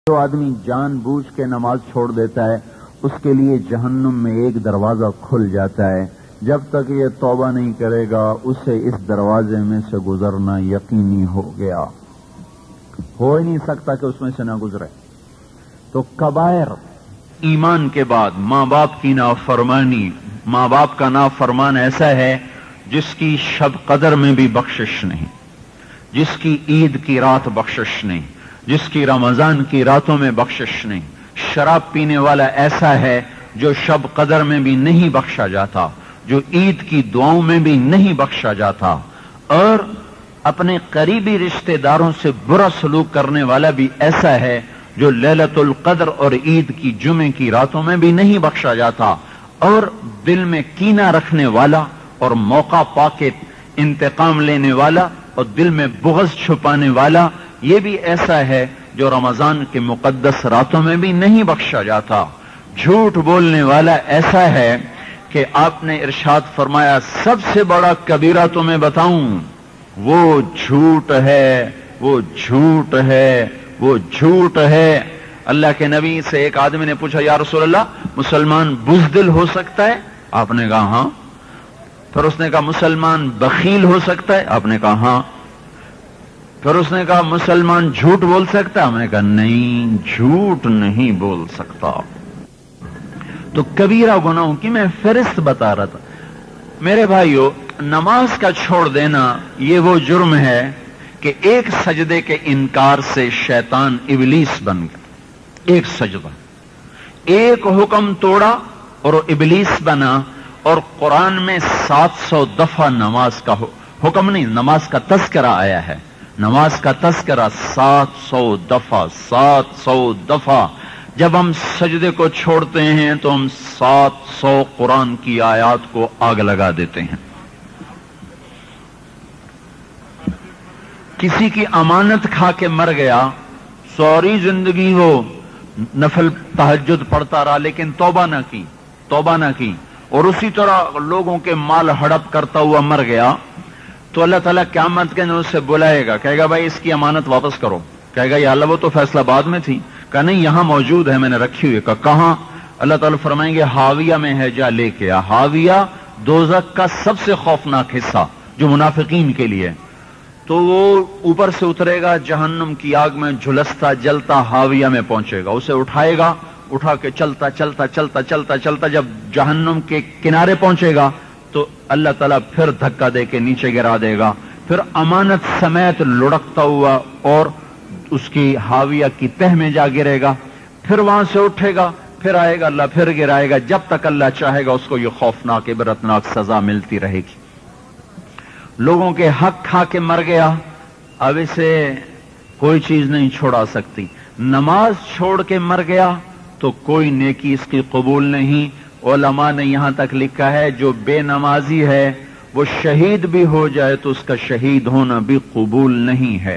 جو آدمی جان بوجھ کے نماز چھوڑ دیتا ہے اس کے لیے جہنم میں ایک دروازہ کھل جاتا ہے. جب تک یہ توبہ نہیں کرے گا اسے اس دروازے میں سے گزرنا یقینی ہو گیا. ہو ہی نہیں سکتا کہ اس میں سے نہ گزرے. تو کبائر ایمان کے بعد ماں باپ کی نافرمانی، ماں باپ کا نافرمان ایسا ہے جس کی شب قدر میں بھی بخشش نہیں، جس کی عید کی رات بخشش نہیں، جس کی رمضان کی راتوں میں بخشش نہیں. شراب پینے والا ایسا ہے جو شب قدر میں بھی نہیں بخشا جاتا، جو عید کی دعاؤں میں بھی نہیں بخشا جاتا، اور اپنے قریبی رشتہ داروں سے برا سلوک کرنے والا بھی ایسا ہے جو لیلۃ القدر اور عید کی جمعے کی راتوں میں بھی نہیں بخشا جاتا. اور دل میں کینہ رکھنے والا اور موقع پا کے انتقام لینے والا اور دل میں بغض چھپانے والا یہ بھی ایسا ہے جو رمضان کے مقدس راتوں میں بھی نہیں بخشا جاتا. جھوٹ بولنے والا ایسا ہے کہ آپ نے ارشاد فرمایا سب سے بڑا کبیرہ تمہیں بتاؤں، وہ جھوٹ ہے، وہ جھوٹ ہے، وہ جھوٹ ہے. اللہ کے نبی سے ایک آدمی نے پوچھا یا رسول اللہ مسلمان بزدل ہو سکتا ہے؟ آپ نے کہا ہاں. پھر اس نے کہا مسلمان بخیل ہو سکتا ہے؟ آپ نے کہا ہاں. پھر اس نے کہا مسلمان جھوٹ بول سکتا ہے؟ ہم نے کہا نہیں، جھوٹ نہیں بول سکتا. تو کبیرہ گناہوں کی میں فہرست بتا رہا تھا. میرے بھائیو، نماز کا چھوڑ دینا یہ وہ جرم ہے کہ ایک سجدے کے انکار سے شیطان ابلیس بن گیا. ایک سجدہ، ایک حکم توڑا اور ابلیس بنا. اور قرآن میں 700 دفعہ نماز کا حکم نہیں، نماز کا تذکرہ آیا ہے. نماز کا تذکرہ 700 دفعہ، 700 دفعہ. جب ہم سجدے کو چھوڑتے ہیں تو ہم 700 قرآن کی آیات کو آگ لگا دیتے ہیں. کسی کی امانت کھا کے مر گیا، ساری زندگی وہ نفل تہجد پڑھتا رہا لیکن توبہ نہ کی اور اسی طرح لوگوں کے مال ہڑپ کرتا ہوا مر گیا، تو اللہ تعالیٰ قیامت کے دن اسے بلائے گا، کہے گا بھائی اس کی امانت واپس کرو. کہے گا یا اللہ وہ تو فیصلہ باد میں تھی. کہا نہیں یہاں موجود ہے، میں نے رکھی ہوئی. کہا کہاں؟ اللہ تعالیٰ فرمائیں گے حاویہ میں ہے، جا لے کے آ. حاویہ دوزخ کا سب سے خوفناک حصہ جو منافقین کے لیے. تو وہ اوپر سے اترے گا، جہنم کی آگ میں جھلستا جلتا حاویہ میں پہنچے گا. اسے اٹھائے گا، اٹھا کے چلتا جب جہنم کے کنارے پہنچے گا تو اللہ تعالیٰ پھر دھکا دے کے نیچے گرا دے گا. پھر امانت سمیت لڑکتا ہوا اور اس کی حاویہ کی تہ میں جا گرے گا. پھر وہاں سے اٹھے گا، پھر آئے گا، اللہ پھر گرائے گا. جب تک اللہ چاہے گا اس کو یہ خوفناک عبرتناک سزا ملتی رہے گی. لوگوں کے حق کھا کے مر گیا، اب اسے کوئی چیز نہیں چھوڑا سکتی. نماز چھوڑ کے مر گیا تو کوئی نیکی اس کی قبول نہیں. علماء نے یہاں تک لکھا ہے جو بے نمازی ہے وہ شہید بھی ہو جائے تو اس کا شہید ہونا بھی قبول نہیں ہے.